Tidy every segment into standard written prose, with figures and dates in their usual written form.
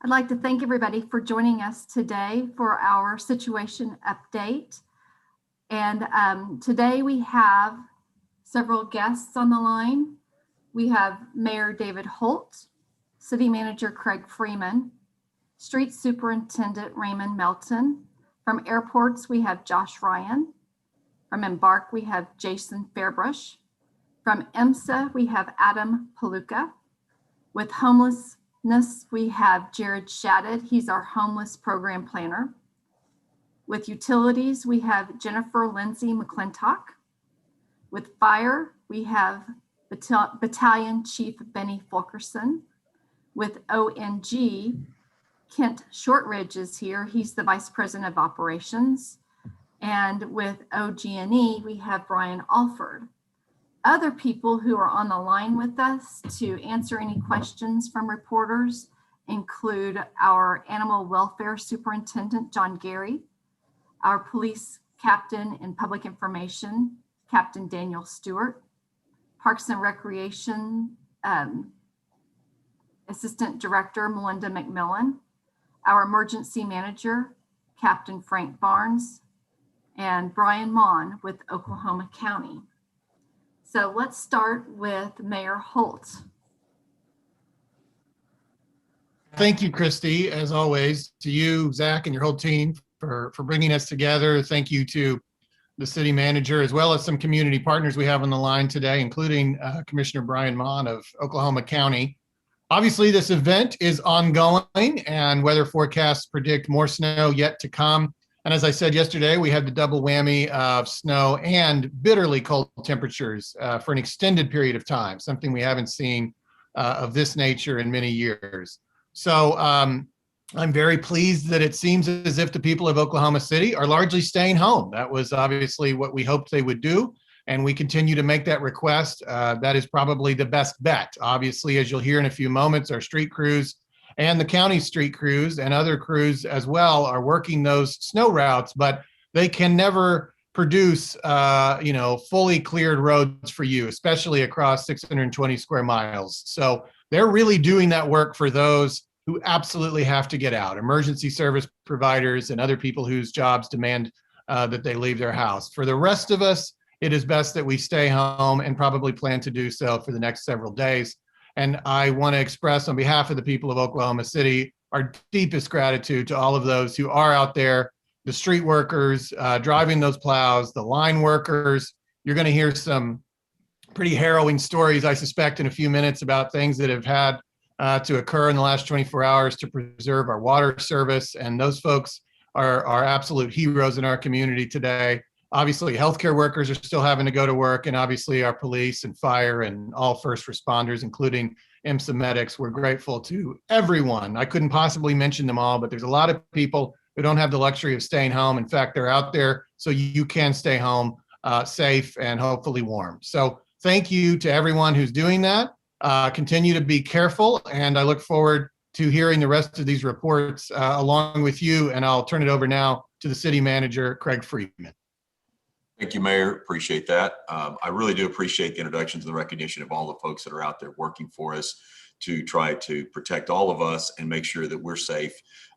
I'd like to thank everybody for joining us today for our situation update. And today we have several guests on the line. We have Mayor David Holt, City Manager Craig Freeman, Street Superintendent Raymond Melton. From airports, we have Josh Ryan. From Embark, we have Jason Fairbrush. From EMSA, we have Adam Paluca. With homelessness, we have Jared Shaddad. He's our homeless program planner. With utilities, we have Jennifer Lindsay McClintock. With fire, we have Battalion Chief Benny Fulkerson. With ONG, Kent Shortridge is here. He's the Vice President of Operations. And with OG&E, we have Brian Alford. Other people who are on the line with us to answer any questions from reporters include our Animal Welfare Superintendent, John Gary, our Police Captain in Public Information, Captain Daniel Stewart, Parks and Recreation Assistant Director, Melinda McMillan, our Emergency Manager, Captain Frank Barnes, and Brian Mon with Oklahoma County. So let's start with Mayor Holt. Thank you, Christy, as always, to you, Zach, and your whole team for bringing us together. Thank you to the city manager, as well as some community partners we have on the line today, including Commissioner Brian Mon of Oklahoma County. Obviously, this event is ongoing, and weather forecasts predict more snow yet to come. And as I said yesterday, we had the double whammy of snow and bitterly cold temperatures for an extended period of time, something we haven't seen of this nature in many years. So I'm very pleased that it seems as if the people of Oklahoma City are largely staying home. That was obviously what we hoped they would do, and we continue to make that request. That is probably the best bet. Obviously, as you'll hear in a few moments, our street crews and the county street crews and other crews as well are working those snow routes, but they can never produce, fully cleared roads for you, especially across 620 square miles. So they're really doing that work for those who absolutely have to get out, emergency service providers and other people whose jobs demand that they leave their house. For the rest of us, it is best that we stay home and probably plan to do so for the next several days. And I want to express on behalf of the people of Oklahoma City our deepest gratitude to all of those who are out there, the street workers driving those plows, the line workers. You're going to hear some pretty harrowing stories, I suspect, in a few minutes about things that have had to occur in the last 24 hours to preserve our water service. And those folks are absolute heroes in our community today. Obviously, healthcare workers are still having to go to work, and obviously our police and fire and all first responders, including EMSA medics. We're grateful to everyone. I couldn't possibly mention them all, but there's a lot of people who don't have the luxury of staying home. In fact, they're out there so you can stay home safe and hopefully warm. So thank you to everyone who's doing that. Continue to be careful, and I look forward to hearing the rest of these reports along with you, and I'll turn it over now to the city manager, Craig Freeman. Thank you, Mayor. Appreciate that. I really do appreciate the introductions and the recognition of all the folks that are out there working for us to try to protect all of us and make sure that we're safe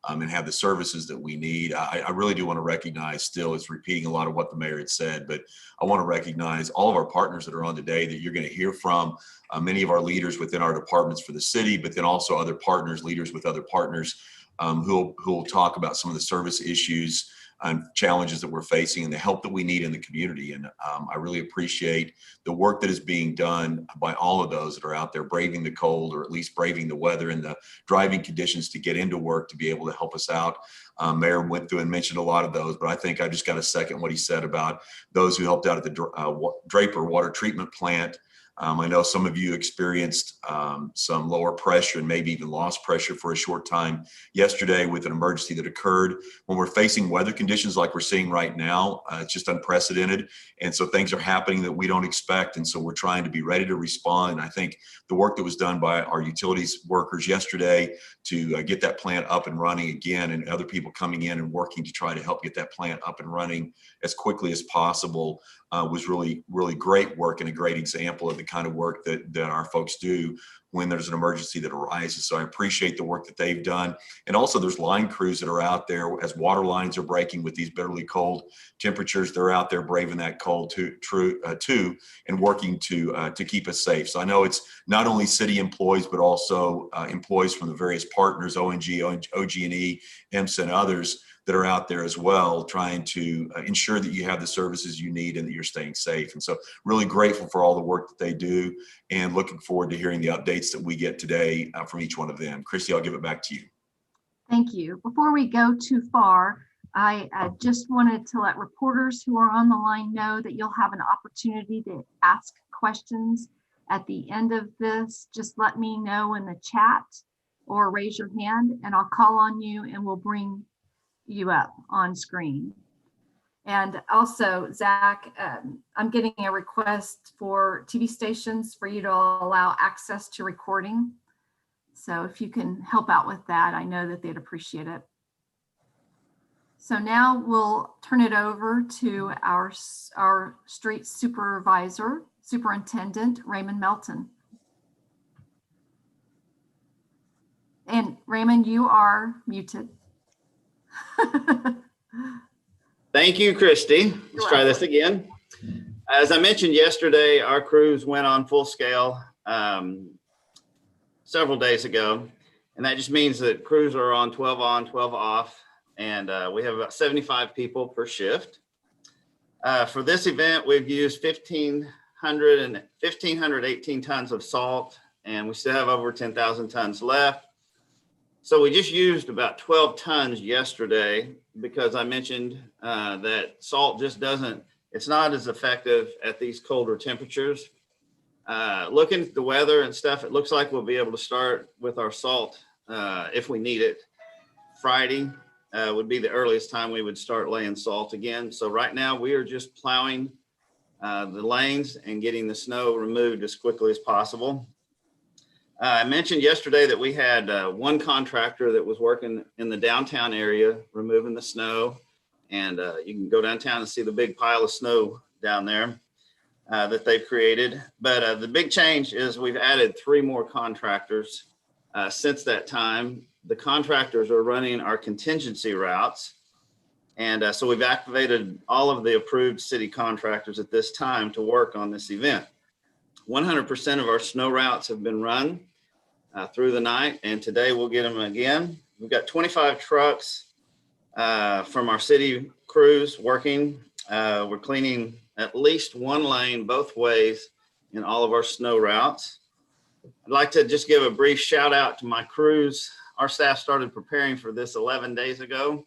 and have the services that we need. I really do want to recognize, still, it's repeating a lot of what the mayor had said, but I want to recognize all of our partners that are on today that you're going to hear from, many of our leaders within our departments for the city, but then also other partners, leaders with other partners who will talk about some of the service issues and challenges that we're facing and the help that we need in the community. And I really appreciate the work that is being done by all of those that are out there braving the cold, or at least braving the weather and the driving conditions to get into work to be able to help us out. Mayor went through and mentioned a lot of those, but I think I just got to second what he said about those who helped out at the Draper Water Treatment Plant. I know some of you experienced some lower pressure and maybe even lost pressure for a short time yesterday with an emergency that occurred. When we're facing weather conditions like we're seeing right now, it's just unprecedented. And so things are happening that we don't expect. And so we're trying to be ready to respond. And I think the work that was done by our utilities workers yesterday to get that plant up and running again, and other people coming in and working to try to help get that plant up and running as quickly as possible was really, really great work and a great example of the kind of work that our folks do when there's an emergency that arises. So I appreciate the work that they've done. And also there's line crews that are out there as water lines are breaking with these bitterly cold temperatures. They're out there braving that cold too, and working to keep us safe. So I know it's not only city employees, but also employees from the various partners, ONG, OG&E, IMSA, and others that are out there as well, trying to ensure that you have the services you need and that you're staying safe. And so really grateful for all the work that they do, and looking forward to hearing the updates that we get today from each one of them. Christy, I'll give it back to you. Thank you. Before we go too far, I just wanted to let reporters who are on the line know that you'll have an opportunity to ask questions at the end of this. Just let me know in the chat or raise your hand and I'll call on you and we'll bring you up on screen. And also, Zach, I'm getting a request for TV stations for you to allow access to recording. So if you can help out with that, I know that they'd appreciate it. So now we'll turn it over to our street superintendent, Raymond Melton. And Raymond, you are muted. Thank you, Christy. Let's try this again. As I mentioned yesterday, our crews went on full scale several days ago. And that just means that crews are on 12 on, 12 off. And we have about 75 people per shift. For this event, we've used 1,518 tons of salt, and we still have over 10,000 tons left. So we just used about 12 tons yesterday because I mentioned that salt just it's not as effective at these colder temperatures. Looking at the weather and stuff, it looks like we'll be able to start with our salt if we need it. Friday would be the earliest time we would start laying salt again. So right now we are just plowing the lanes and getting the snow removed as quickly as possible. I mentioned yesterday that we had one contractor that was working in the downtown area, removing the snow. And you can go downtown and see the big pile of snow down there that they've created. But the big change is we've added 3 more contractors since that time. The contractors are running our contingency routes. And so we've activated all of the approved city contractors at this time to work on this event. 100% of our snow routes have been run through the night, and today we'll get them again. We've got 25 trucks from our city crews working. We're cleaning at least one lane both ways in all of our snow routes. I'd like to just give a brief shout out to my crews. Our staff started preparing for this 11 days ago.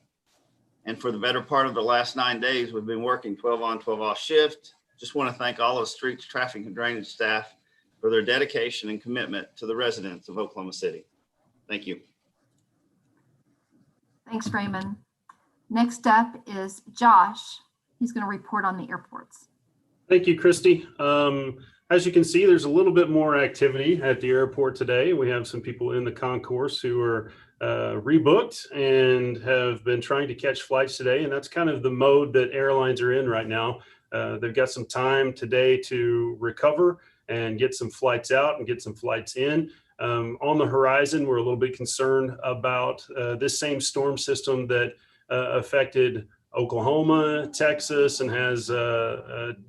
And for the better part of the last 9 days, we've been working 12 on, 12 off shift. Just want to thank all of the street traffic and drainage staff for their dedication and commitment to the residents of Oklahoma City. Thank you. Thanks, Raymond. Next up is Josh. He's going to report on the airports. Thank you, Christy. As you can see, there's a little bit more activity at the airport today. We have some people in the concourse who are rebooked and have been trying to catch flights today. And that's kind of the mode that airlines are in right now. They've got some time today to recover and get some flights out and get some flights in. On the horizon, we're a little bit concerned about this same storm system that affected Oklahoma, Texas, and has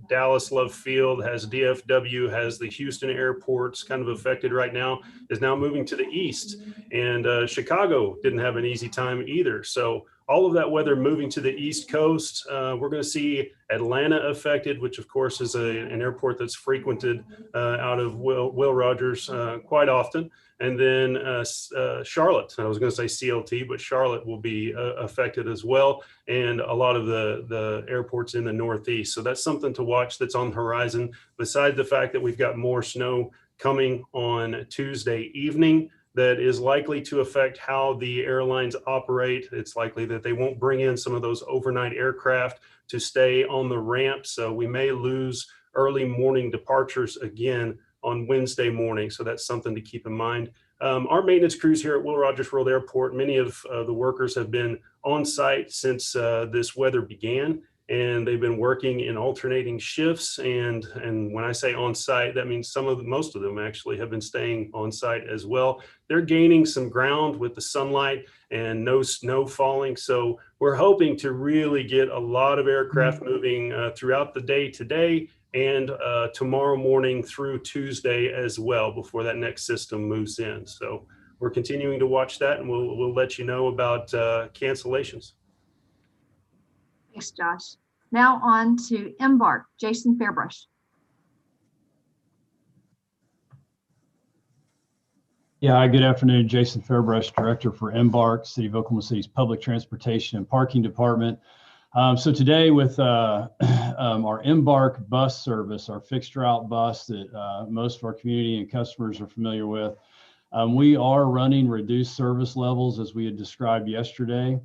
Dallas Love Field, has DFW, has the Houston airports kind of affected right now, is now moving to the east. And Chicago didn't have an easy time either. So all of that weather moving to the East Coast, we're going to see Atlanta affected, which of course is an airport that's frequented out of Will Rogers quite often. And then Charlotte, I was going to say CLT, but Charlotte will be affected as well. And a lot of the airports in the Northeast. So that's something to watch that's on the horizon, besides the fact that we've got more snow coming on Tuesday evening that is likely to affect how the airlines operate. It's likely that they won't bring in some of those overnight aircraft to stay on the ramp. So we may lose early morning departures again on Wednesday morning. So that's something to keep in mind. Our maintenance crews here at Will Rogers World Airport, many of the workers have been on site since this weather began. and they've been working in alternating shifts. And when I say on site, that means most of them actually have been staying on site as well. They're gaining some ground with the sunlight and no snow falling. So we're hoping to really get a lot of aircraft moving throughout the day today and tomorrow morning through Tuesday as well before that next system moves in. So we're continuing to watch that, and we'll let you know about cancellations. Thanks, Josh. Now on to Embark, Jason Fairbrush. Yeah, hi, good afternoon. Jason Fairbrush, Director for Embark, City of Oklahoma City's Public Transportation and Parking Department. So today with our Embark bus service, our fixed route bus that most of our community and customers are familiar with, we are running reduced service levels as we had described yesterday.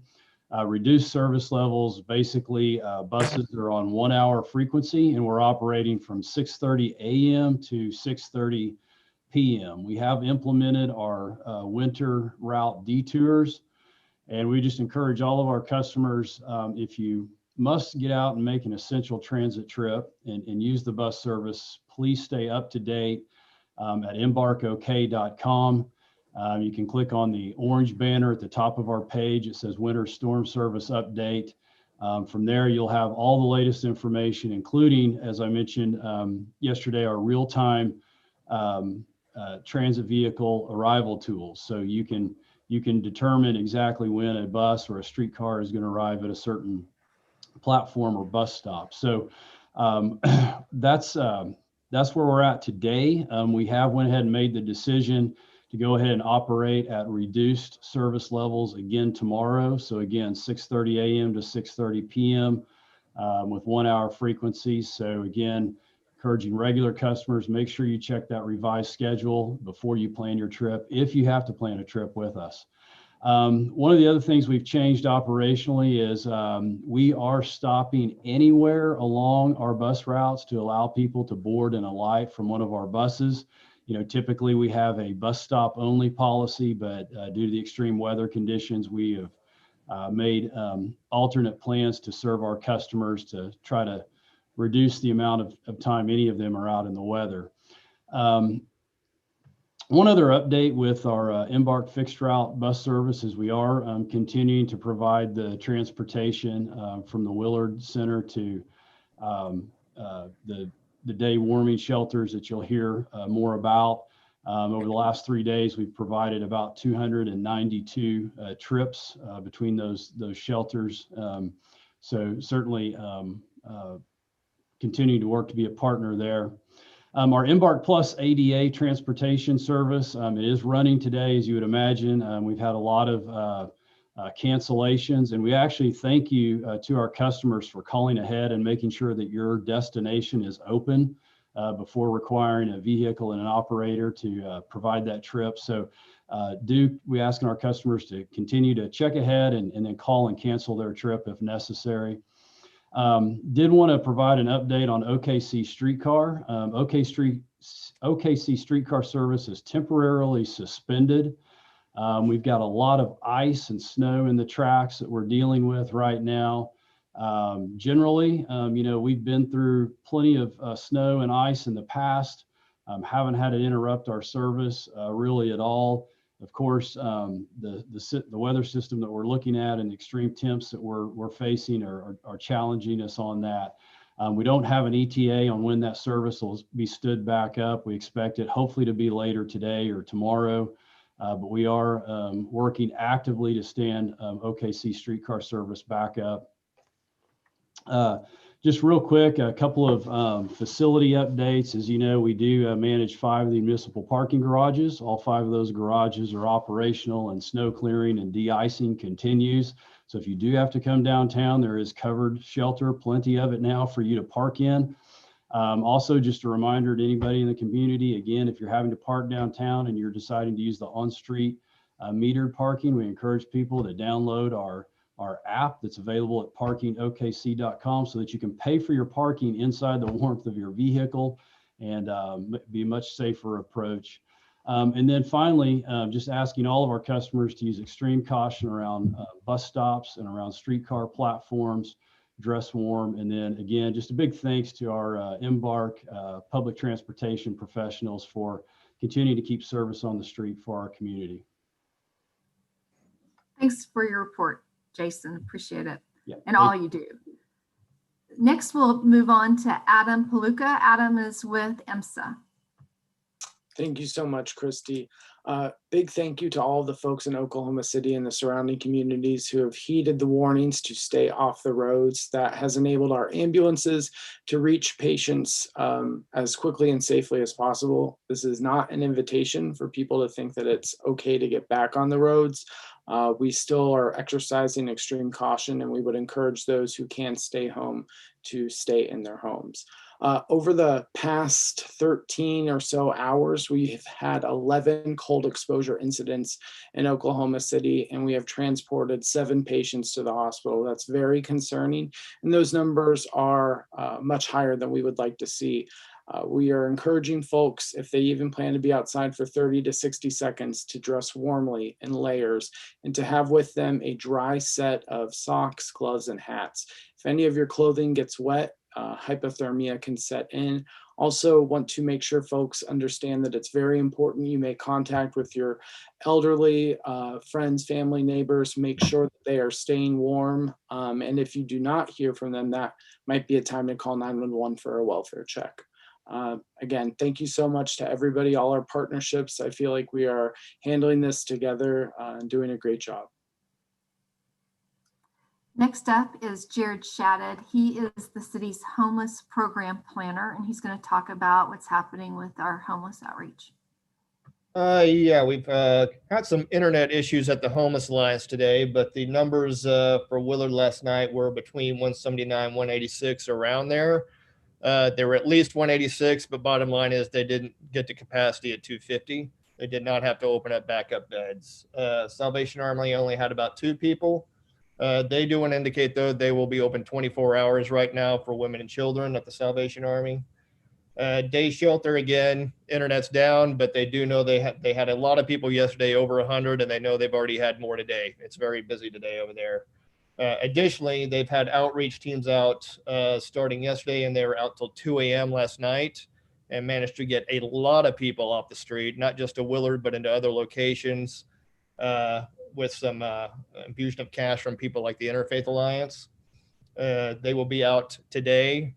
Reduced service levels, basically buses that are on 1 hour frequency, and we're operating from 6:30 a.m. to 6:30 p.m. We have implemented our winter route detours, and we just encourage all of our customers, if you must get out and make an essential transit trip and use the bus service, please stay up to date at embarkok.com. You can click on the orange banner at the top of our page. It says Winter Storm Service Update. From there, you'll have all the latest information, including, as I mentioned yesterday, our real-time transit vehicle arrival tools. So you can determine exactly when a bus or a streetcar is going to arrive at a certain platform or bus stop. So that's where we're at today. We have went ahead and made the decision to go ahead and operate at reduced service levels again tomorrow. So again, 6:30 a.m. to 6:30 p.m. With 1 hour frequencies. So again, encouraging regular customers, make sure you check that revised schedule before you plan your trip, if you have to plan a trip with us. One of the other things we've changed operationally is we are stopping anywhere along our bus routes to allow people to board and alight from one of our buses. You know, typically we have a bus stop only policy, but due to the extreme weather conditions, we have made alternate plans to serve our customers to try to reduce the amount of time any of them are out in the weather. One other update with our Embark fixed route bus service is we are continuing to provide the transportation from the Willard Center to the day warming shelters that you'll hear more about. Over the last 3 days, we've provided about 292 trips between those shelters. So certainly continuing to work to be a partner there. Our Embark Plus ADA transportation service, it is running today, as you would imagine. We've had a lot of cancellations, and we actually thank you to our customers for calling ahead and making sure that your destination is open before requiring a vehicle and an operator to provide that trip. So we asking our customers to continue to check ahead and then call and cancel their trip if necessary. Did want to provide an update on OKC streetcar. OKC streetcar service is temporarily suspended. We've got a lot of ice and snow in the tracks that we're dealing with right now. Generally, you know, we've been through plenty of snow and ice in the past. Haven't had it interrupt our service really at all. Of course, the weather system that we're looking at and extreme temps that we're facing are challenging us on that. We don't have an ETA on when that service will be stood back up. We expect it hopefully to be later today or tomorrow, but we are working actively to stand OKC streetcar service back up. Just real quick, a couple of facility updates. As you know, we do manage 5 of the municipal parking garages. All 5 of those garages are operational, and snow clearing and de-icing continues. So if you do have to come downtown, there is covered shelter, plenty of it now for you to park in. Also, just a reminder to anybody in the community, again, if you're having to park downtown and you're deciding to use the on-street metered parking, we encourage people to download our app that's available at parkingokc.com so that you can pay for your parking inside the warmth of your vehicle and be a much safer approach. And then finally, just asking all of our customers to use extreme caution around bus stops and around streetcar platforms. dress warm. And then again, just a big thanks to our Embark public transportation professionals for continuing to keep service on the street for our community. Thanks for your report, Jason. Appreciate it. Yeah, and all you do. Next, we'll move on to Adam Paluca. Adam is with EMSA. Thank you so much, Christy. Big thank you to all of the folks in Oklahoma City and the surrounding communities who have heeded the warnings to stay off the roads. That has enabled our ambulances to reach patients as quickly and safely as possible. This is not an invitation for people to think that it's okay to get back on the roads. We still are exercising extreme caution, and we would encourage those who can stay home to stay in their homes. Over the past 13 or so hours, we've had 11 cold exposure incidents in Oklahoma City, and we have transported 7 patients to the hospital. That's very concerning, and those numbers are much higher than we would like to see. We are encouraging folks, if they even plan to be outside for 30 to 60 seconds, to dress warmly in layers and to have with them a dry set of socks, gloves, and hats. If any of your clothing gets wet, hypothermia can set in. Also want to make sure folks understand that it's very important you make contact with your elderly friends, family, neighbors, make sure that they are staying warm. And if you do not hear from them, that might be a time to call 911 for a welfare check. Again, thank you so much to everybody, all our partnerships. I feel like we are handling this together and doing a great job. Next up is Jared Shadid. He is the city's homeless program planner, and he's going to talk about what's happening with our homeless outreach. Yeah, we've had some internet issues at the Homeless Alliance today, but the numbers for Willard last night were between 179, 186, around there. They were at least 186, but bottom line is they didn't get to capacity at 250. They did not have to open up backup beds. Salvation Army only had about 2 people. They do want to indicate, though, they will be open 24 hours right now for women and children at the Salvation Army. Day shelter, again, internet's down, but they do know they had a lot of people yesterday, over 100, and they know they've already had more today. It's very busy today over there. Additionally, they've had outreach teams out starting yesterday, and they were out till 2 a.m. last night and managed to get a lot of people off the street, not just to Willard, but into other locations with some infusion of cash from people like the Interfaith Alliance. They will be out today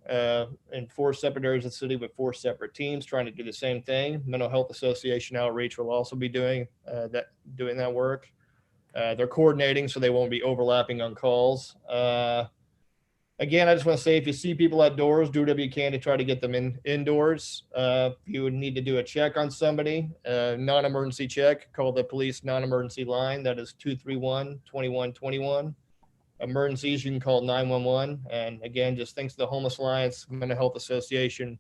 in 4 separate areas of the city with 4 separate teams trying to do the same thing. Mental Health Association outreach will also be doing that work. They're coordinating so they won't be overlapping on calls. Again, I just want to say, if you see people outdoors, do whatever you can to try to get them indoors. If you would need to do a check on somebody, non-emergency check, call the police non-emergency line. That is 231-2121. Emergencies, you can call 911. And again, just thanks to the Homeless Alliance, Mental Health Association,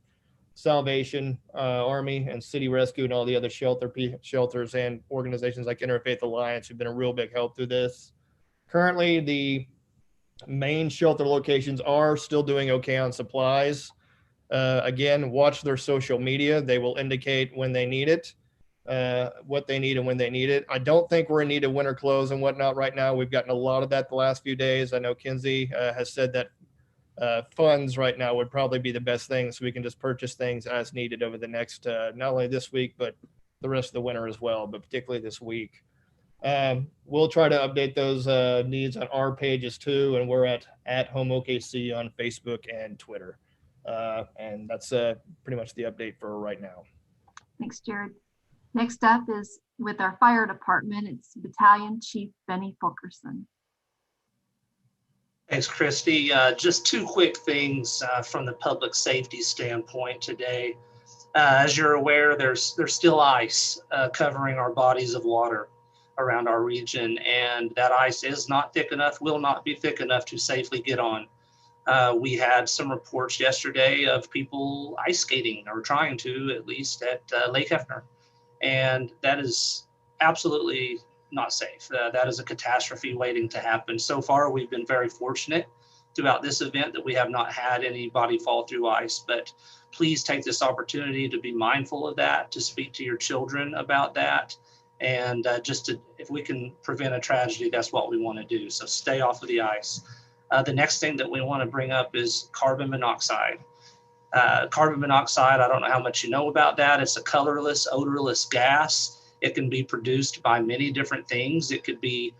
Salvation Army, and City Rescue, and all the other shelters and organizations like Interfaith Alliance who've been a real big help through this. Currently, the main shelter locations are still doing okay on supplies. Again, watch their social media. They will indicate when they need it, what they need and when they need it. I don't think we're in need of winter clothes and whatnot right now. We've gotten a lot of that the last few days. I know Kinsey has said that funds right now would probably be the best thing, so we can just purchase things as needed over the next, not only this week, but the rest of the winter as well, but particularly this week. We'll try to update those needs on our pages too, and we're at Home OKC on Facebook and Twitter. And that's pretty much the update for right now. Thanks, Jared. Next up is with our fire department. It's Battalion Chief Benny Fulkerson. Thanks, Christy. Just 2 quick things from the public safety standpoint today. As you're aware, there's still ice covering our bodies of water around our region, and that ice is not thick enough, will not be thick enough to safely get on. We had some reports yesterday of people ice skating, or trying to, at least at Lake Hefner, and that is absolutely not safe. That is a catastrophe waiting to happen. So far, we've been very fortunate throughout this event that we have not had anybody fall through ice, but please take this opportunity to be mindful of that, to speak to your children about that, and if we can prevent a tragedy, that's what we want to do. So stay off of the ice. The next thing that we want to bring up is carbon monoxide. Carbon monoxide, I don't know how much you know about that. It's a colorless, odorless gas. It can be produced by many different things. It could be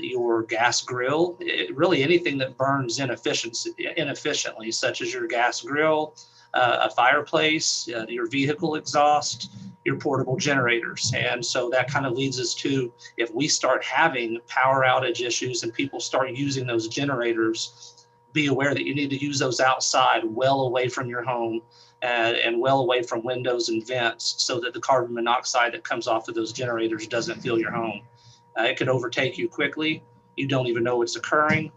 your gas grill, really anything that burns inefficiently, such as your gas grill, a fireplace, your vehicle exhaust, your portable generators. And so that kind of leads us to, if we start having power outage issues and people start using those generators, be aware that you need to use those outside, well away from your home and well away from windows and vents, so that the carbon monoxide that comes off of those generators doesn't fill your home. It could overtake you quickly. You don't even know it's occurring.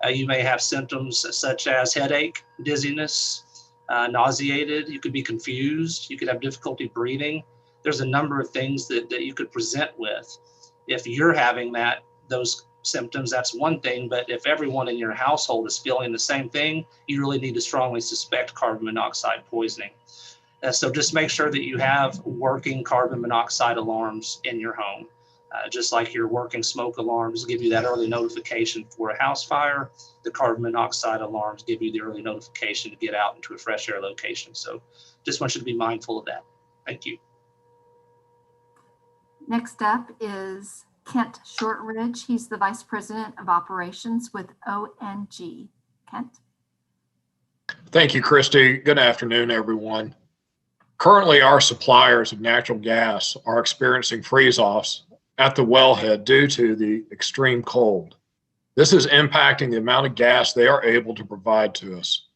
You may have symptoms such as headache, dizziness, nauseated. You could be confused. You could have difficulty breathing. There's a number of things that you could present with. If you're having those symptoms, that's one thing, but if everyone in your household is feeling the same thing, you really need to strongly suspect carbon monoxide poisoning. So just make sure that you have working carbon monoxide alarms in your home. Just like your working smoke alarms give you that early notification for a house fire, the carbon monoxide alarms give you the early notification to get out into a fresh air location. So just want you to be mindful of that. Thank you. Next up is Kent Shortridge. He's the Vice President of Operations with ONG. Kent. Thank you, Christy. Good afternoon, everyone. Currently, our suppliers of natural gas are experiencing freeze-offs at the wellhead due to the extreme cold. This is impacting the amount of gas they are able to provide to us.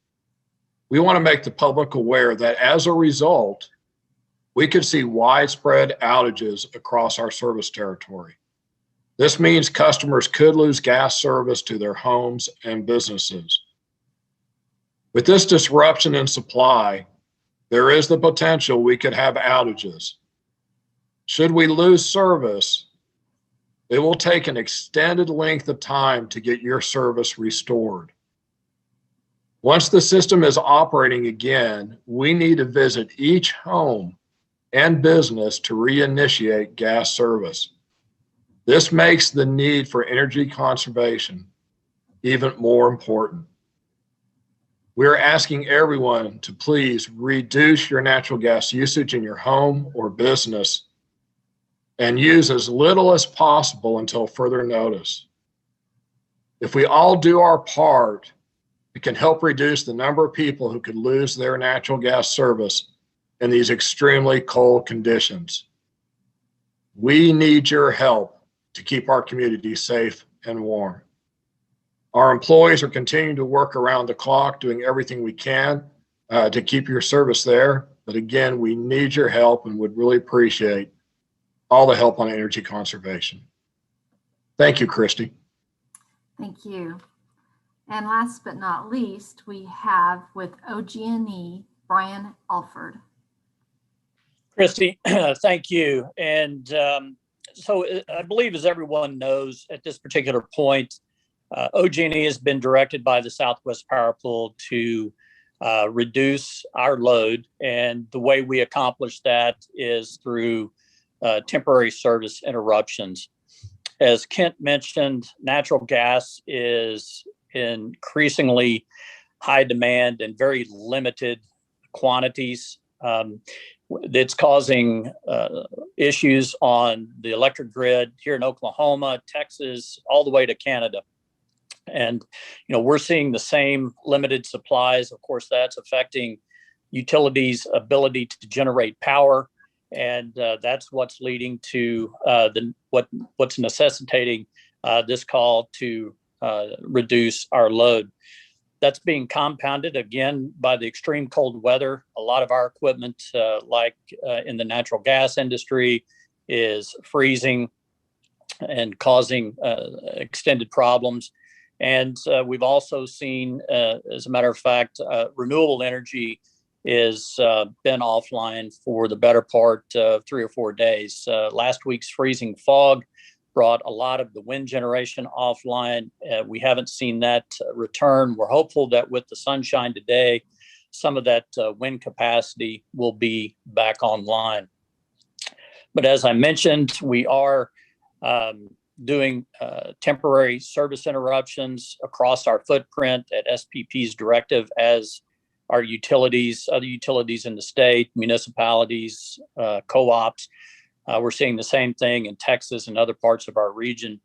We want to make the public aware that as a result, we could see widespread outages across our service territory. This means customers could lose gas service to their homes and businesses. With this disruption in supply, there is the potential we could have outages. Should we lose service, it will take an extended length of time to get your service restored. Once the system is operating again, we need to visit each home and business to reinitiate gas service. This makes the need for energy conservation even more important. We are asking everyone to please reduce your natural gas usage in your home or business and use as little as possible until further notice. If we all do our part, it can help reduce the number of people who could lose their natural gas service in these extremely cold conditions. We need your help to keep our community safe and warm. Our employees are continuing to work around the clock, doing everything we can to keep your service there. But again, we need your help and would really appreciate all the help on energy conservation. Thank you, Christy. Thank you. And last but not least, we have with OG&E, Brian Alford. Christy, thank you. And so I believe, as everyone knows at this particular point, OG&E has been directed by the Southwest Power Pool to reduce our load. And the way we accomplish that is through temporary service interruptions. As Kent mentioned, natural gas is increasingly high demand and very limited quantities. It's causing issues on the electric grid here in Oklahoma, Texas, all the way to Canada. And, we're seeing the same limited supplies. Of course, that's affecting utilities' ability to generate power. And that's what's leading to what's necessitating this call to reduce our load. That's being compounded again by the extreme cold weather. A lot of our equipment, like in the natural gas industry, is freezing and causing extended problems. And we've also seen, as a matter of fact, renewable energy is been offline for the better part of 3 or 4 days. Last week's freezing fog brought a lot of the wind generation offline. We haven't seen that return. We're hopeful that with the sunshine today, some of that wind capacity will be back online. But as I mentioned, we are doing temporary service interruptions across our footprint at SPP's directive as our utilities, other utilities in the state, municipalities, co-ops. We're seeing the same thing in Texas and other parts of our region.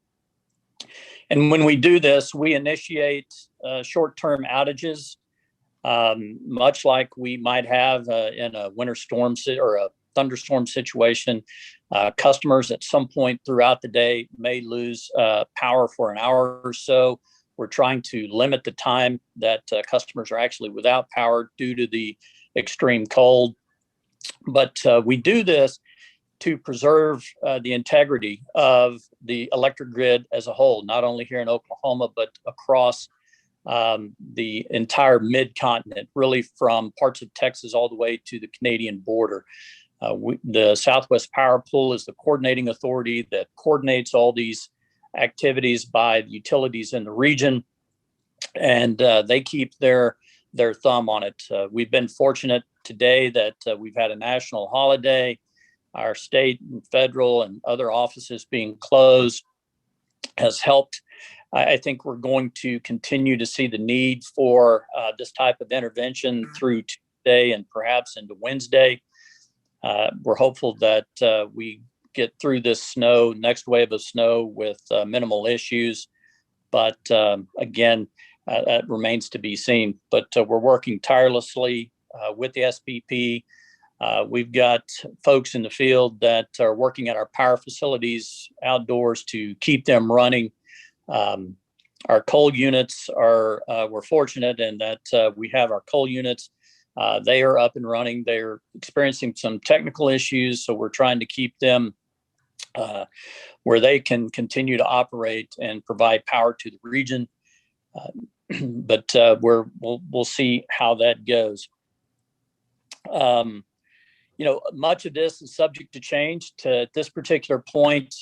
And when we do this, we initiate short-term outages, much like we might have in a winter storm or a thunderstorm situation. Customers at some point throughout the day may lose power for an hour or so. We're trying to limit the time that customers are actually without power due to the extreme cold. But we do this to preserve the integrity of the electric grid as a whole, not only here in Oklahoma, but across the entire mid-continent, really from parts of Texas all the way to the Canadian border. The Southwest Power Pool is the coordinating authority that coordinates all these activities by the utilities in the region, and they keep their thumb on it. We've been fortunate today that we've had a national holiday. Our state and federal and other offices being closed has helped. I think we're going to continue to see the need for this type of intervention through Tuesday and perhaps into Wednesday. We're hopeful that we get through this next wave of snow with minimal issues. But again, that remains to be seen. But we're working tirelessly with the SPP. We've got folks in the field that are working at our power facilities outdoors to keep them running. Our coal units we're fortunate in that we have our coal units. They are up and running. They're experiencing some technical issues, so we're trying to keep them where they can continue to operate and provide power to the region. But we'll see how that goes. Much of this is subject to change. At this particular point,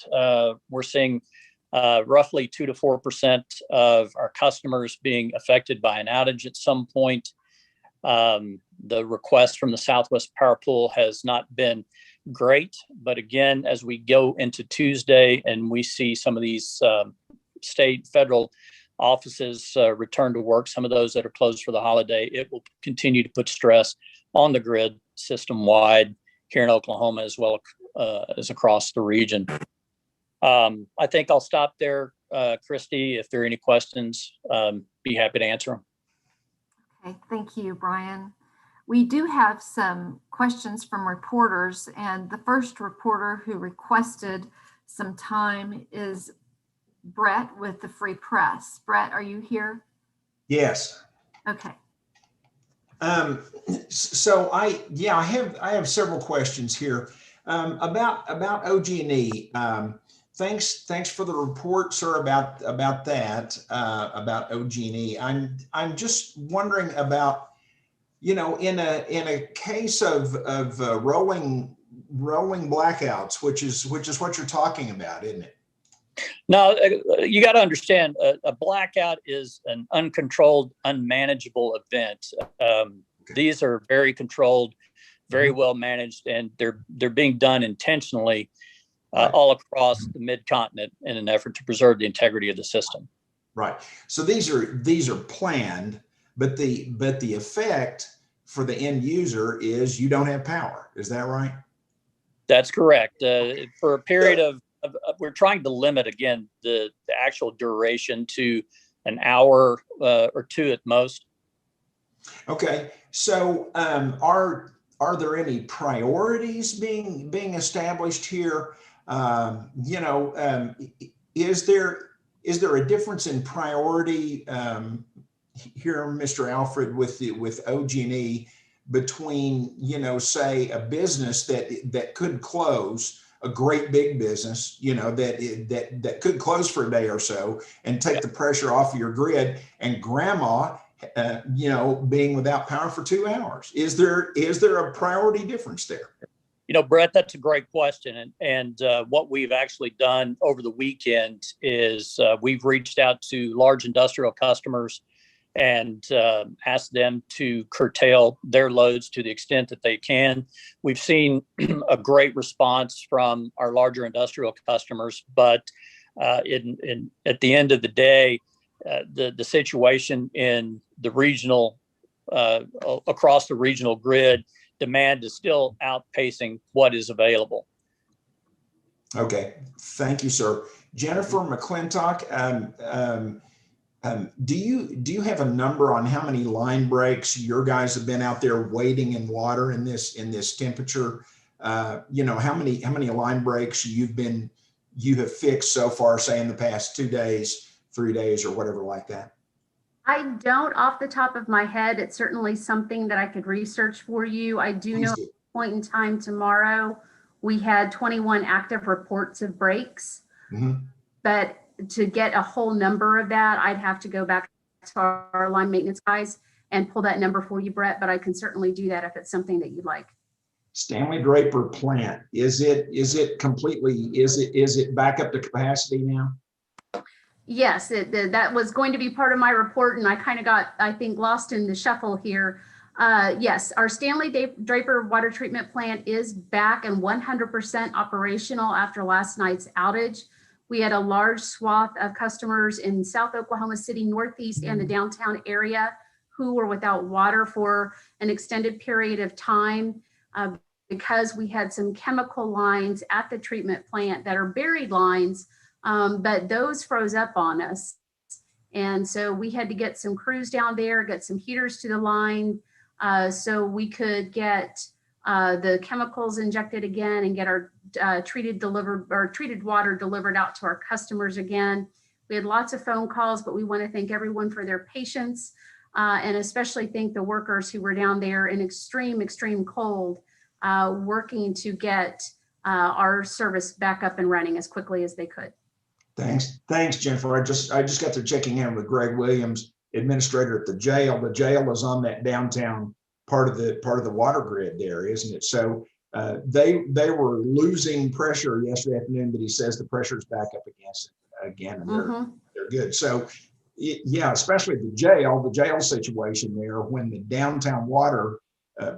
we're seeing roughly 2 to 4% of our customers being affected by an outage at some point. The request from the Southwest Power Pool has not been great, but again, as we go into Tuesday and we see some of these state, federal offices return to work, some of those that are closed for the holiday, it will continue to put stress on the grid system-wide here in Oklahoma as well as across the region. I think I'll stop there, Christy. If there are any questions, be happy to answer them. Okay, thank you, Brian. We do have some questions from reporters, and the first reporter who requested some time is Brett with the Free Press. Brett, are you here? Yes. Okay. So I have several questions here about OG&E. Thanks for the report, sir, about that, about OG&E. I'm just wondering about, in a case of rolling blackouts, which is what you're talking about, isn't it? No, you got to understand, a blackout is an uncontrolled, unmanageable event. These are very controlled, very well managed, and they're being done intentionally all across the mid-continent in an effort to preserve the integrity of the system. Right. So these are planned, but the effect for the end user is you don't have power. Is that right? That's correct. For a period of we're trying to limit, again, the actual duration to an hour or two at most. Okay. So are there any priorities being established here? Is there a difference in priority here, Mr. Alfred, with OG&E between, say, a business that could close, a great big business, that could close for a day or so and take the pressure off of your grid, and grandma, being without power for 2 hours? Is there a priority difference there? Brett, that's a great question. And what we've actually done over the weekend is we've reached out to large industrial customers and asked them to curtail their loads to the extent that they can. We've seen a great response from our larger industrial customers, but at the end of the day, the situation in the regional, across the regional grid, demand is still outpacing what is available. Okay, thank you, sir. Jennifer McClintock, do you have a number on how many line breaks your guys have been out there waiting in water in this temperature? You know, how many line breaks you have fixed so far, say in the past 2 days, 3 days, or whatever like that? I don't off the top of my head. It's certainly something that I could research for you. I do know at a point in time tomorrow, we had 21 active reports of breaks. Mm-hmm. But to get a whole number of that, I'd have to go back to our line maintenance guys and pull that number for you, Brett, but I can certainly do that if it's something that you'd like. Stanley Draper plant, is it back up to capacity now? Yes, that was going to be part of my report, and I kind of got, I think, lost in the shuffle here. Yes, our Stanley Draper water treatment plant is back and 100% operational after last night's outage. We had a large swath of customers in South Oklahoma City, Northeast, and the downtown area who were without water for an extended period of time because we had some chemical lines at the treatment plant that are buried lines, but those froze up on us. And so we had to get some crews down there, get some heaters to the line so we could get the chemicals injected again and get our treated water delivered out to our customers again. We had lots of phone calls, but we want to thank everyone for their patience and especially thank the workers who were down there in extreme cold, working to get our service back up and running as quickly as they could. Thanks, Jennifer. I just got through checking in with Greg Williams, administrator at the jail. The jail is on that downtown part of the water grid there, isn't it? So they were losing pressure yesterday afternoon, but he says the pressure's back up again, and they're good. So yeah, especially the jail situation there, when the downtown water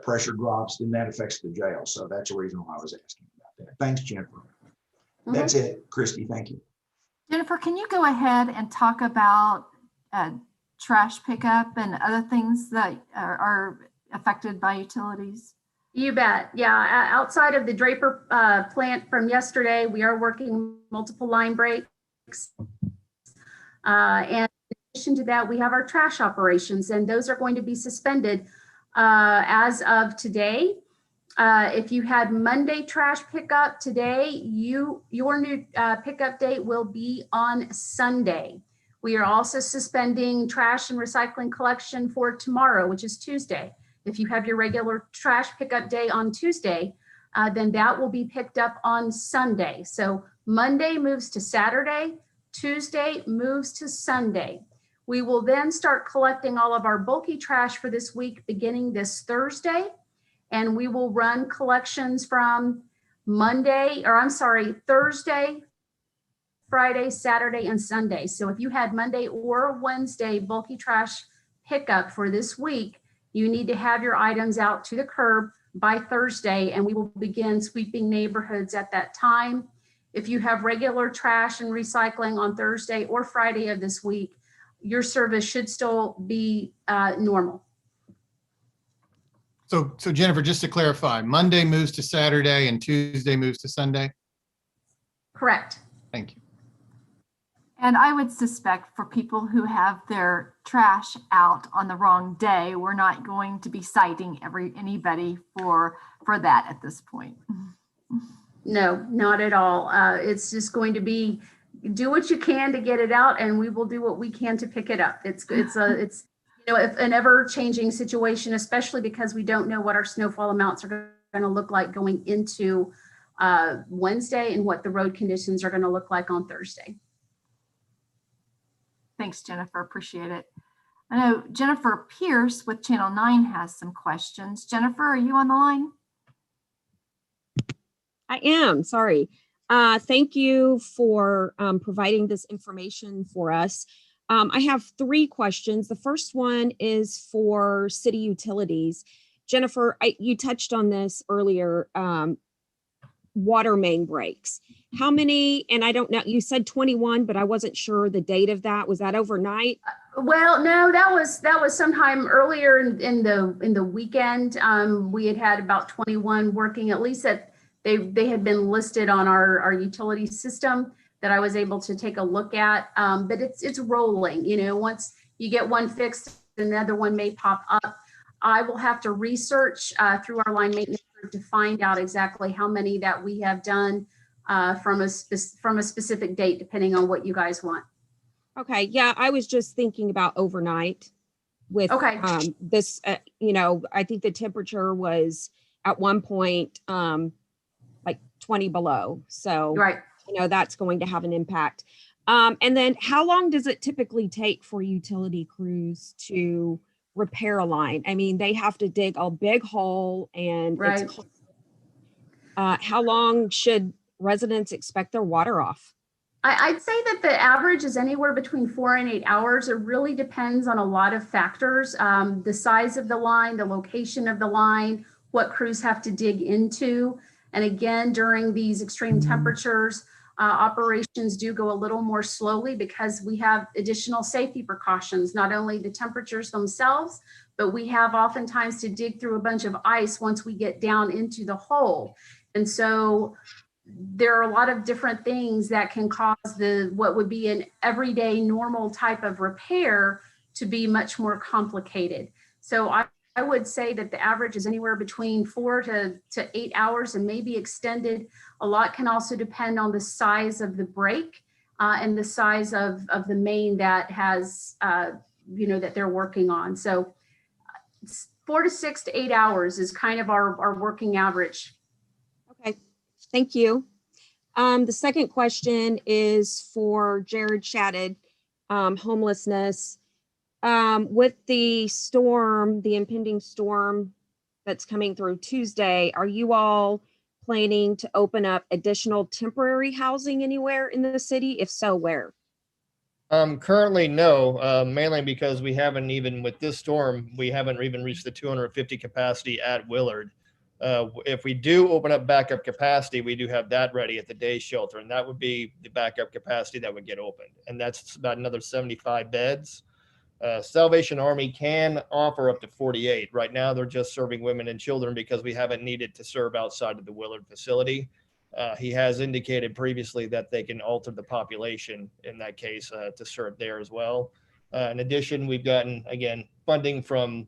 pressure drops, then that affects the jail. So that's the reason why I was asking about that. Thanks, Jennifer. That's it, Christy. Thank you. Jennifer, can you go ahead and talk about trash pickup and other things that are affected by utilities? You bet. Yeah, outside of the Draper plant from yesterday, we are working multiple line breaks. And in addition to that, we have our trash operations, and those are going to be suspended as of today. If you had Monday trash pickup today, your new pickup date will be on Sunday. We are also suspending trash and recycling collection for tomorrow, which is Tuesday. If you have your regular trash pickup day on Tuesday, then that will be picked up on Sunday. So Monday moves to Saturday, Tuesday moves to Sunday. We will then start collecting all of our bulky trash for this week, beginning this Thursday. And we will run collections from Thursday, Friday, Saturday, and Sunday. So if you had Monday or Wednesday bulky trash pickup for this week, you need to have your items out to the curb by Thursday, and we will begin sweeping neighborhoods at that time. If you have regular trash and recycling on Thursday or Friday of this week, your service should still be normal. So Jennifer, just to clarify, Monday moves to Saturday and Tuesday moves to Sunday? Correct. Thank you. And I would suspect for people who have their trash out on the wrong day, we're not going to be citing anybody for that at this point. No, not at all. It's just going to be do what you can to get it out, and we will do what we can to pick it up. It's an ever-changing situation, especially because we don't know what our snowfall amounts are going to look like going into Wednesday and what the road conditions are going to look like on Thursday. Thanks, Jennifer. Appreciate it. I know Jennifer Pierce with Channel 9 has some questions. Jennifer, are you on the line? I am. Sorry. Thank you for providing this information for us. I have 3 questions. The first one is for city utilities. Jennifer, you touched on this earlier, water main breaks. how many, and I don't know, you said 21, but I wasn't sure the date of that. Was that overnight? Well, no, that was sometime earlier in the weekend. We had about 21 working, at least that they had been listed on our utility system that I was able to take a look at. But it's rolling, you know, once you get one fixed, another one may pop up. I will have to research through our line maintenance group to find out exactly how many that we have done from a specific date, depending on what you guys want. Okay, yeah, I was just thinking about overnight with Okay. this, you know, I think the temperature was at one point like 20 below. So, Right. you know, that's going to have an impact. And then how long does it typically take for utility crews to repair a line? I mean, they have to dig a big hole and Right. it's how long should residents expect their water off? I'd say that the average is anywhere between 4 and 8 hours. It really depends on a lot of factors. The size of the line, the location of the line, what crews have to dig into. And again, during these extreme temperatures, operations do go a little more slowly because we have additional safety precautions, not only the temperatures themselves, but we have oftentimes to dig through a bunch of ice once we get down into the hole. And so there are a lot of different things that can cause what would be an everyday normal type of repair to be much more complicated. So I would say that the average is anywhere between 4 to 8 hours and maybe extended. A lot can also depend on the size of the break and the size of the main that has, you know, that they're working on. So 4 to 6 to 8 hours is kind of our working average. Okay, thank you. The second question is for Jared Shatted, homelessness. With the storm, the impending storm that's coming through Tuesday, are you all planning to open up additional temporary housing anywhere in the city? If so, where? Currently, no, mainly because we haven't even, with this storm, we haven't even reached the 250 capacity at Willard. If we do open up backup capacity, we do have that ready at the day shelter, and that would be the backup capacity that would get opened. And that's about another 75 beds. Salvation Army can offer up to 48. Right now, they're just serving women and children because we haven't needed to serve outside of the Willard facility. He has indicated previously that they can alter the population in that case to serve there as well. In addition, we've gotten, again, funding from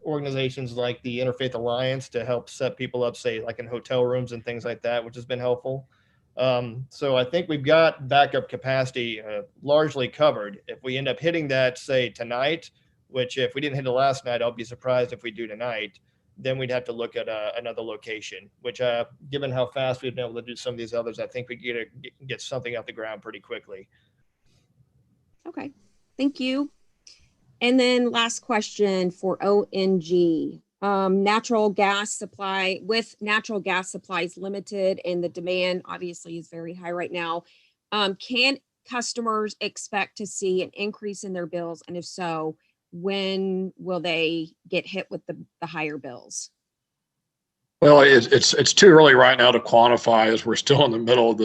organizations like the Interfaith Alliance to help set people up, say, like in hotel rooms and things like that, which has been helpful. So I think we've got backup capacity largely covered. If we end up hitting that, say, tonight, which if we didn't hit it last night, I'll be surprised if we do tonight, then we'd have to look at another location, which given how fast we've been able to do some of these others, I think we get something off the ground pretty quickly. Okay, thank you. And then last question for ONG. Natural gas supply, with natural gas supplies limited and the demand obviously is very high right now. Can customers expect to see an increase in their bills? And if so, when will they get hit with the higher bills? Well, it's too early right now to quantify as we're still in the middle of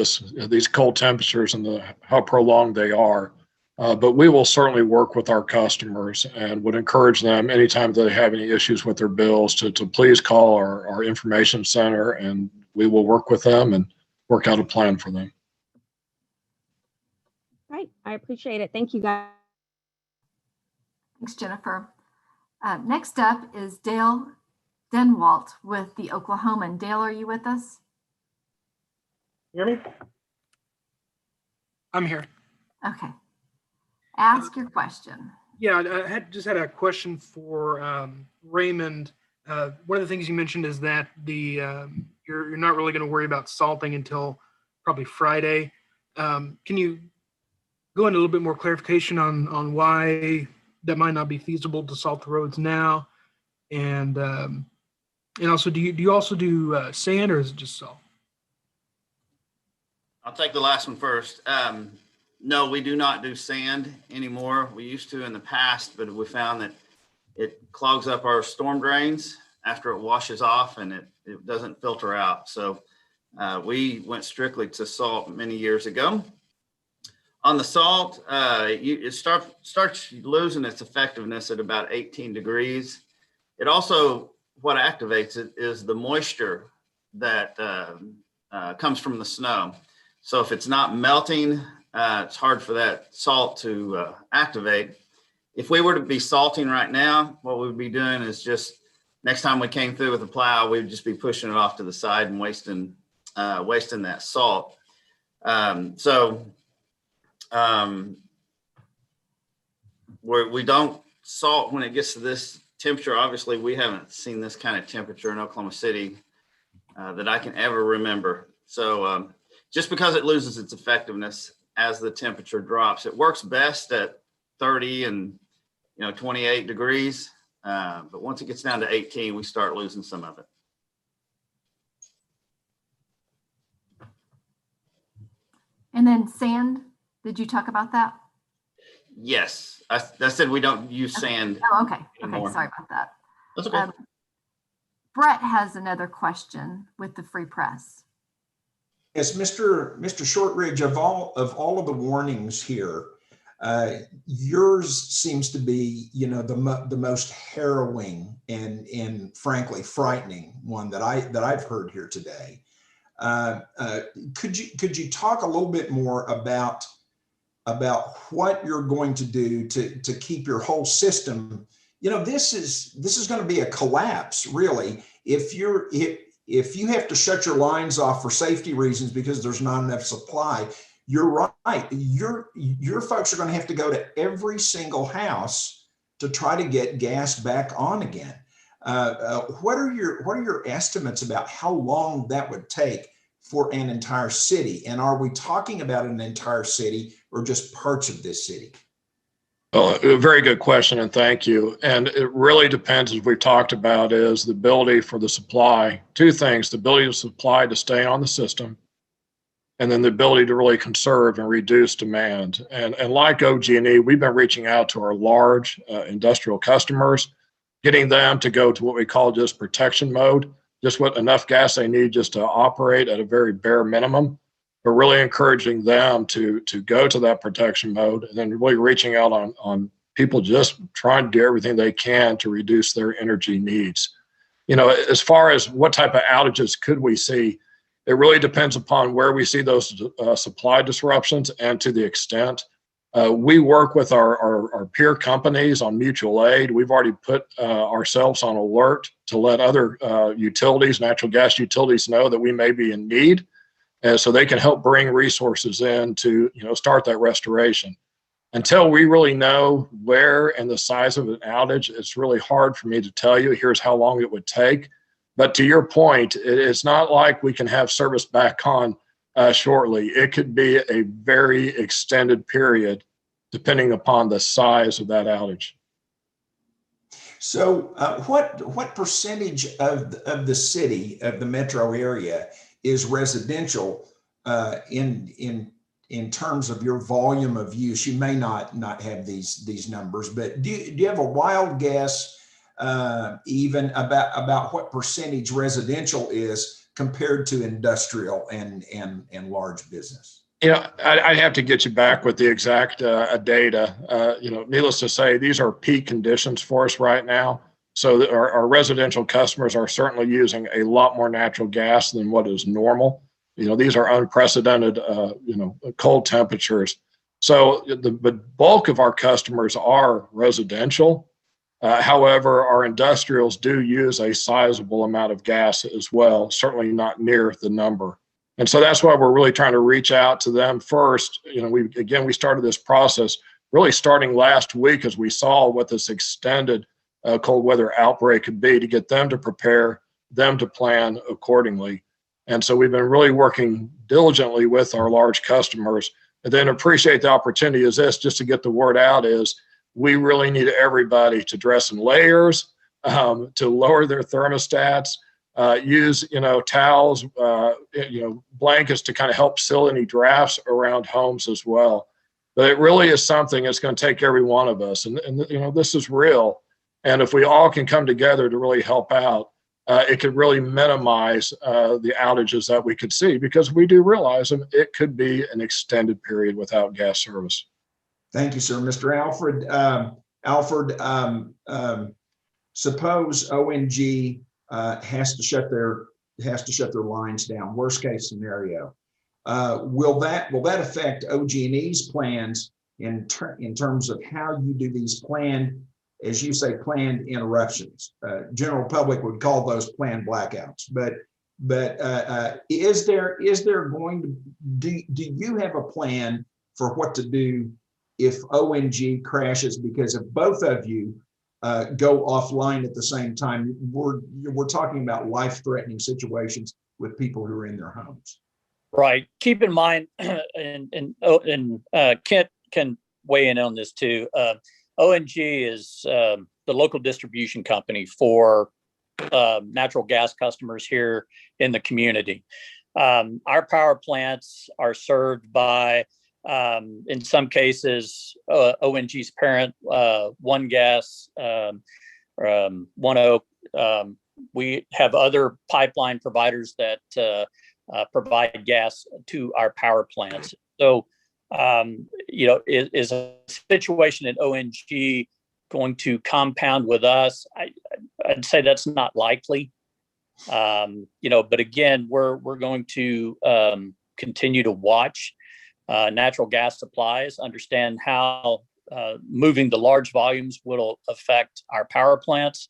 these cold temperatures and how prolonged they are. But we will certainly work with our customers and would encourage them anytime they have any issues with their bills to please call our information center, and we will work with them and work out a plan for them. Right, I appreciate it. Thank you, guys. Thanks, Jennifer. Next up is Dale Denwalt with the Oklahoman. Dale, are you with us? Hear me? I'm here. Okay. Ask your question. Yeah, I just had a question for Raymond. One of the things you mentioned is that you're not really going to worry about salting until probably Friday. Can you go into a little bit more clarification on why that might not be feasible to salt the roads now? And also, do you also do sand, or is it just salt? I'll take the last one first. No, we do not do sand anymore. We used to in the past, but we found that it clogs up our storm drains after it washes off and it doesn't filter out. So We went strictly to salt many years ago. On the salt, it starts losing its effectiveness at about 18 degrees. It also, what activates it is the moisture that comes from the snow. So if it's not melting, it's hard for that salt to activate. If we were to be salting right now, what we'd be doing is just next time we came through with a plow, we'd just be pushing it off to the side and wasting that salt. We don't salt when it gets to this temperature. Obviously, we haven't seen this kind of temperature in Oklahoma City that I can ever remember. So just because it loses its effectiveness as the temperature drops, it works best at 30 and 28 degrees. But once it gets down to 18, we start losing some of it. And then sand, did you talk about that? Yes, I said we don't use sand. Oh, okay. anymore. Okay, sorry about that. That's okay. Brett has another question with the free press. Yes, Mr. Shortridge, of all of the warnings here, yours seems to be, the most harrowing and frankly frightening one that I've heard here today. Could you talk a little bit more about what you're going to do to keep your whole system? This is going to be a collapse, really. If you have to shut your lines off for safety reasons because there's not enough supply, you're right. Your folks are going to have to go to every single house to try to get gas back on again. What are your estimates about how long that would take for an entire city? And are we talking about an entire city or just parts of this city? Well, a very good question, and thank you. And it really depends, as we've talked about, is the ability for the supply. Two things: the ability to supply to stay on the system, and then the ability to really conserve and reduce demand. And like OG&E, we've been reaching out to our large industrial customers, getting them to go to what we call just protection mode, just what enough gas they need just to operate at a very bare minimum, but really encouraging them to go to that protection mode, and then really reaching out on people just trying to do everything they can to reduce their energy needs. As far as what type of outages could we see, it really depends upon where we see those supply disruptions and to the extent. We work with our peer companies on mutual aid. We've already put ourselves on alert to let other utilities, natural gas utilities, know that we may be in need, so they can help bring resources in to start that restoration. Until we really know where and the size of an outage, it's really hard for me to tell you here's how long it would take. But to your point, it's not like we can have service back on shortly. It could be a very extended period depending upon the size of that outage. So what percentage of the city, of the metro area, is residential in terms of your volume of use? You may not have these numbers, but do you have a wild guess even about what percentage residential is compared to industrial and large business? I'd have to get you back with the exact data. Needless to say, these are peak conditions for us right now. So our residential customers are certainly using a lot more natural gas than what is normal. These are unprecedented, cold temperatures. So the bulk of our customers are residential. However, our industrials do use a sizable amount of gas as well, certainly not near the number. And so that's why we're really trying to reach out to them first. We started this process really starting last week as we saw what this extended cold weather outbreak could be, to get them to prepare, them to plan accordingly. And so we've been really working diligently with our large customers, and then appreciate the opportunity is this, just to get the word out, is we really need everybody to dress in layers, to lower their thermostats, use towels, blankets to kind of help seal any drafts around homes as well. But it really is something that's going to take every one of us, and this is real. And if we all can come together to really help out, it could really minimize the outages that we could see, because we do realize it could be an extended period without gas service. Thank you, sir. Mr. Alfred, suppose ONG has to shut their lines down. Worst case scenario, will that affect OG&E's plans in terms of how you do these planned, as you say, planned interruptions? General public would call those planned blackouts. But is there going to do you have a plan for what to do if ONG crashes? Because if both of you go offline at the same time, we're talking about life-threatening situations with people who are in their homes. Right. Keep in mind, and Kent can weigh in on this too. ONG is the local distribution company for natural gas customers here in the community. Our power plants are served by, in some cases, ONG's parent, One Gas, One Oak. We have other pipeline providers that provide gas to our power plants. So, is a situation at ONG going to compound with us? I'd say that's not likely. But again, we're going to continue to watch natural gas supplies, understand how moving the large volumes will affect our power plants,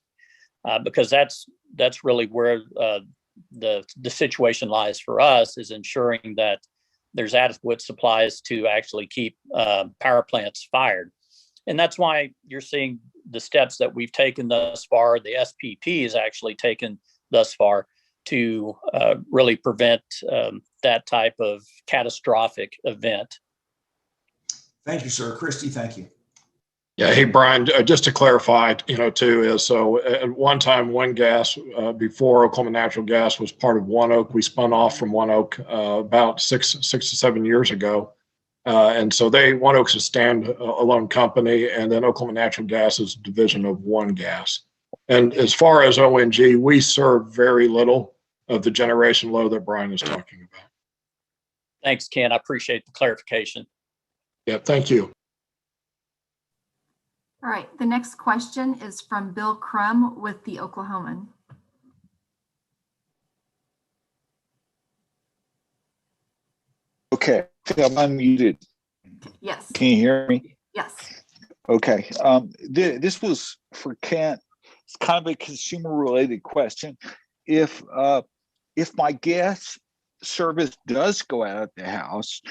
because that's really where the situation lies for us, is ensuring that there's adequate supplies to actually keep power plants fired. And that's why you're seeing the steps that we've taken thus far, the SPP has actually taken thus far, to really prevent that type of catastrophic event. Thank you, sir. Christy, thank you. Yeah. Hey, Brian, just to clarify, too, is so at one time, One Gas, before Oklahoma Natural Gas was part of One Oak, we spun off from One Oak about six to 7 years ago. And so One Oak's a standalone company, and then Oklahoma Natural Gas is a division of One Gas. And as far as ONG, we serve very little of the generation load that Brian is talking about. Thanks, Ken. I appreciate the clarification. Yeah, thank you. All right, the next question is from Bill Crum with the Oklahoman. Okay, I'm unmuted. Yes. Can you hear me? Yes. Okay, this was for Kent. It's kind of a consumer-related question. If my gas service does go out at the house,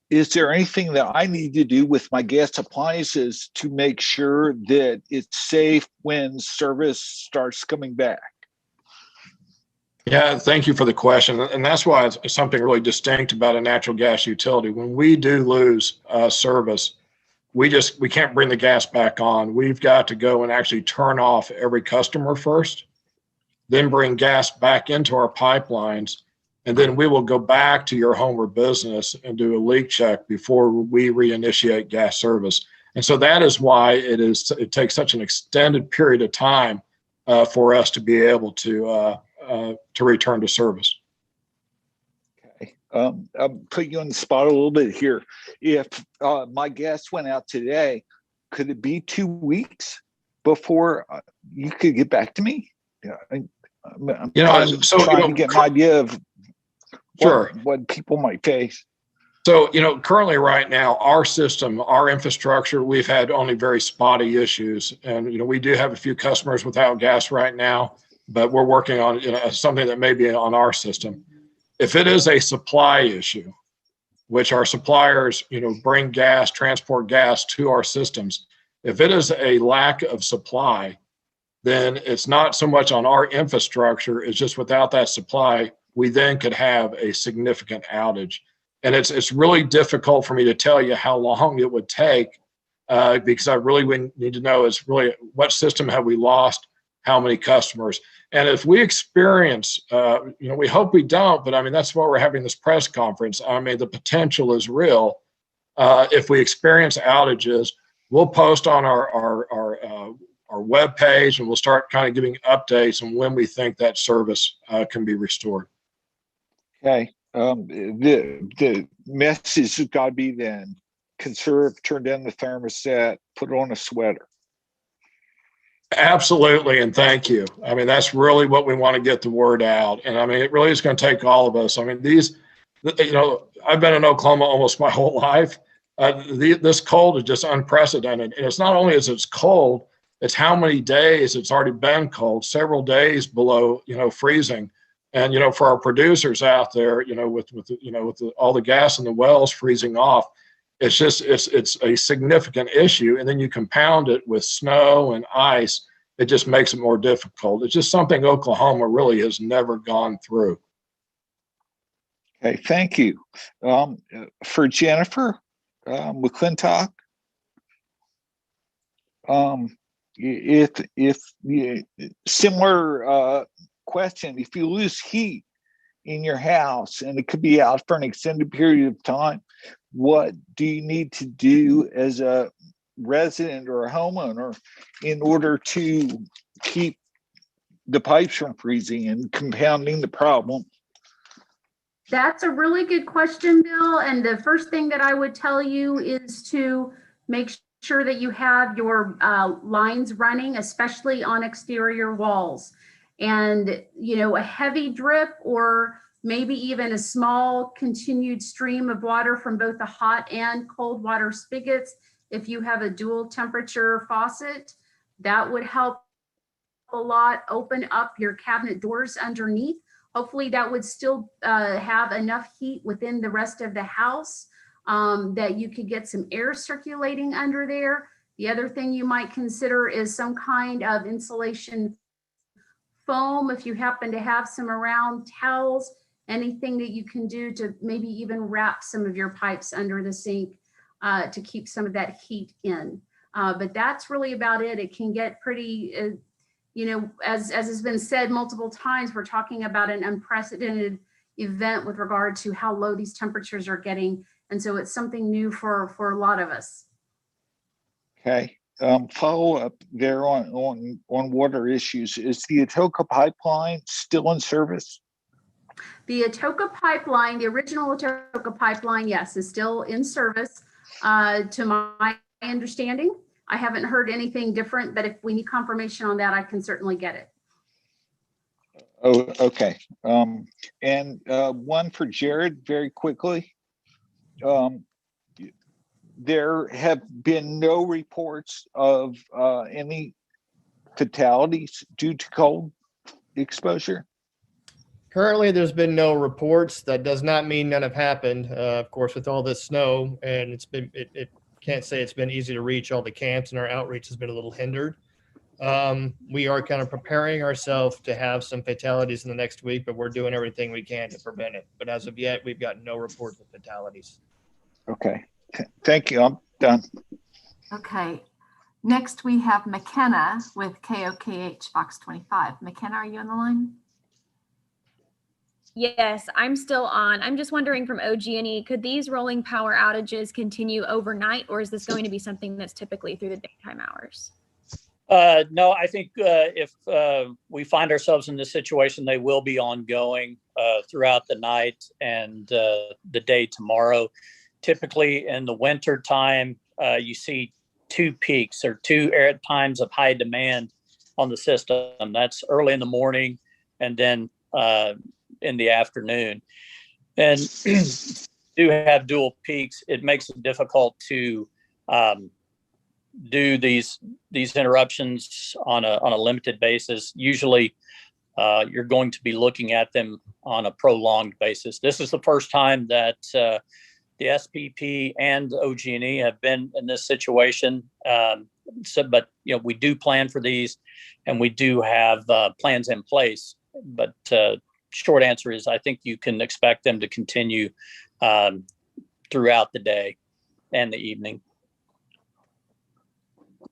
is there anything that I need to do with my gas appliances to make sure that it's safe when service starts coming back? Yeah, thank you for the question. And that's why it's something really distinct about a natural gas utility. When we do lose service, we can't bring the gas back on. We've got to go and actually turn off every customer first, then bring gas back into our pipelines. And then we will go back to your home or business and do a leak check before we reinitiate gas service. And so that is why it takes such an extended period of time for us to be able to return to service. Okay, I'll put you on the spot a little bit here. If my gas went out today, could it be 2 weeks before you could get back to me? Yeah, I'm trying to get an idea of what people might face. So, currently right now, our system, our infrastructure, we've had only very spotty issues. And, we do have a few customers without gas right now, but we're working on something that may be on our system. If it is a supply issue, which our suppliers, bring gas, transport gas to our systems, if it is a lack of supply, then it's not so much on our infrastructure, it's just without that supply, we then could have a significant outage. And it's really difficult for me to tell you how long it would take because I really would need to know is really what system have we lost, how many customers. And if we experience, we hope we don't, but I mean, that's why we're having this press conference. I mean, the potential is real. If we experience outages, we'll post on our webpage, and we'll start kind of giving updates on when we think that service can be restored. Okay. The message has got to be then conserve, turn down the thermostat, put on a sweater. Absolutely, and thank you. I mean, that's really what we want to get the word out. And I mean, it really is going to take all of us. I mean, I've been in Oklahoma almost my whole life. This cold is just unprecedented. And it's not only as it's cold, it's how many days it's already been cold, several days below, freezing. And, for our producers out there, with all the gas in the wells freezing off, it's a significant issue. And then you compound it with snow and ice. It just makes it more difficult. It's just something Oklahoma really has never gone through. Okay, thank you. For Jennifer McClintock, similar question, if you lose heat in your house and it could be out for an extended period of time, what do you need to do as a resident or a homeowner in order to keep the pipes from freezing and compounding the problem? That's a really good question, Bill. And the first thing that I would tell you is to make sure that you have your lines running, especially on exterior walls. And, a heavy drip or maybe even a small continued stream of water from both the hot and cold water spigots. If you have a dual temperature faucet, that would help a lot. Open up your cabinet doors underneath. Hopefully that would still have enough heat within the rest of the house that you could get some air circulating under there. The other thing you might consider is some kind of insulation foam. If you happen to have some around, towels, anything that you can do to maybe even wrap some of your pipes under the sink to keep some of that heat in. But that's really about it. It can get pretty, as has been said multiple times, we're talking about an unprecedented event with regard to how low these temperatures are getting. And so it's something new for a lot of us. Okay. Follow up there on water issues. Is the Atoka pipeline still in service? The Atoka pipeline, the original Atoka pipeline, yes, is still in service. To my understanding, I haven't heard anything different, but if we need confirmation on that, I can certainly get it. Oh, okay. And one for Jared, very quickly. There have been no reports of any fatalities due to cold exposure. Currently, there's been no reports. That does not mean none have happened. Of course, with all this snow, and it can't say it's been easy to reach all the camps, and our outreach has been a little hindered. We are kind of preparing ourselves to have some fatalities in the next week, but we're doing everything we can to prevent it. But as of yet, we've got no reports of fatalities. Okay. Thank you. I'm done. Okay. Next, we have McKenna with KOKH Fox 25. McKenna, are you on the line? Yes, I'm still on. I'm just wondering from OG&E, could these rolling power outages continue overnight, or is this going to be something that's typically through the daytime hours? No, I think if we find ourselves in this situation, they will be ongoing throughout the night and the day tomorrow. Typically in the winter time, you see two peaks or two times of high demand on the system. That's early in the morning and then in the afternoon. And do have dual peaks. It makes it difficult to do these interruptions on a limited basis. Usually you're going to be looking at them on a prolonged basis. This is the first time that the SPP and OG&E have been in this situation. But we do plan for these, and we do have plans in place. But short answer is, I think you can expect them to continue throughout the day and the evening.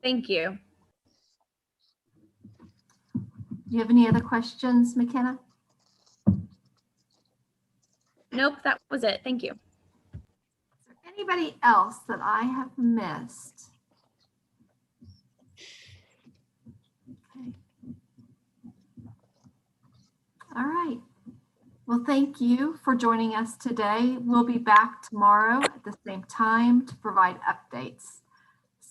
Thank you. Do you have any other questions, McKenna? Nope, that was it. Thank you. Is there anybody else that I have missed? All right. Well, thank you for joining us today. We'll be back tomorrow at the same time to provide updates.